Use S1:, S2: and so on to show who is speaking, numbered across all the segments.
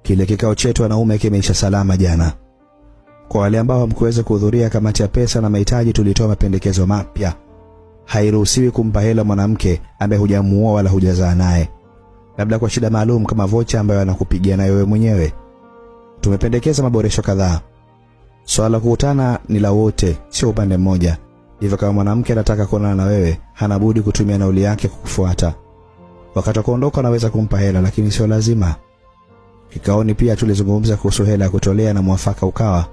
S1: Kile kikao chetu wanaume kimeisha salama jana. Kwa wale ambao hamkuweza kuhudhuria kamati ya pesa na mahitaji, tulitoa mapendekezo mapya. Hairuhusiwi kumpa hela mwanamke ambaye hujamuoa wala hujazaa naye, labda kwa shida maalum kama vocha ambayo anakupigia nayo wewe mwenyewe. Tumependekeza maboresho kadhaa. Swala la kukutana ni la wote, sio upande mmoja. Hivyo kama mwanamke anataka kuonana na wewe, hana budi kutumia nauli yake kukufuata. Wakati kuondoka anaweza kumpa hela, lakini sio lazima. Kikaoni pia tulizungumza kuhusu hela ya kutolea na mwafaka ukawa,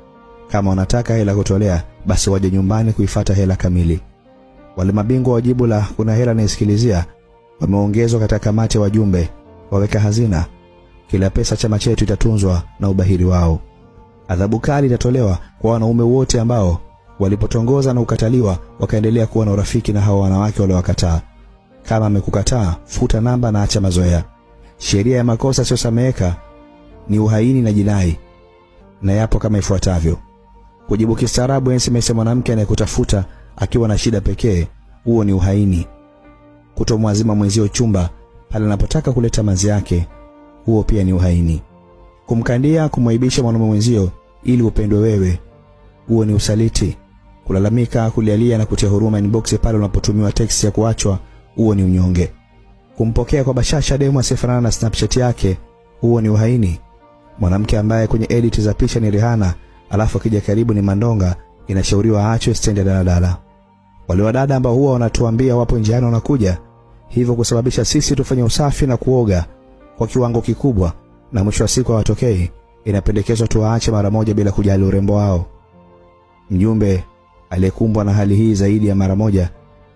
S1: kama wanataka hela kutolea basi waje nyumbani kuifuata hela kamili. Wale mabingwa wa jibu la kuna hela naisikilizia wameongezwa katika kamati ya wajumbe waweka hazina. Kila pesa chama chetu itatunzwa na ubahiri wao. Adhabu kali itatolewa kwa wanaume wote ambao walipotongoza na ukataliwa wakaendelea kuwa na urafiki na hao wanawake waliowakataa. Kama amekukataa, futa namba na acha mazoea. Sheria ya makosa sio sameheka ni uhaini na jinai, na yapo kama ifuatavyo. Kujibu kistaarabu SMS mwanamke anayekutafuta akiwa na shida pekee, huo ni uhaini. Kutomwazima mwenzio chumba pale anapotaka kuleta manzi yake, huo pia ni uhaini. Kumkandia, kumwaibisha mwanamume mwenzio ili upendwe wewe, huo ni usaliti. Kulalamika, kulialia na kutia huruma inbox pale unapotumiwa text ya kuachwa, huo ni unyonge. Kumpokea kwa bashasha demu asiyefanana na Snapchat yake, huo ni uhaini. Mwanamke ambaye kwenye edit za picha ni Rihanna alafu akija karibu ni Mandonga, inashauriwa aachwe stendi ya daladala. Wale wadada ambao huwa wanatuambia wapo njiani wanakuja, hivyo kusababisha sisi tufanye usafi na kuoga kwa kiwango kikubwa, na mwisho wa siku hawatokei, inapendekezwa tuwaache mara moja bila kujali urembo wao. Mjumbe aliyekumbwa na hali hii zaidi ya mara moja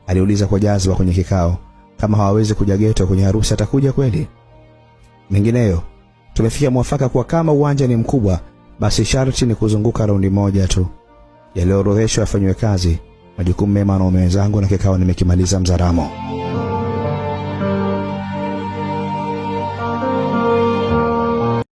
S1: aliuliza kwa jazba kwenye kikao kama hawawezi kuja geto kwenye harusi atakuja kweli. Mengineyo tumefikia mwafaka kwa kama uwanja ni mkubwa, basi sharti ni kuzunguka raundi moja tu. Yaliyoorodheshwa yafanywe kazi. Majukumu mema na wenzangu, na kikao nimekimaliza mzaramo.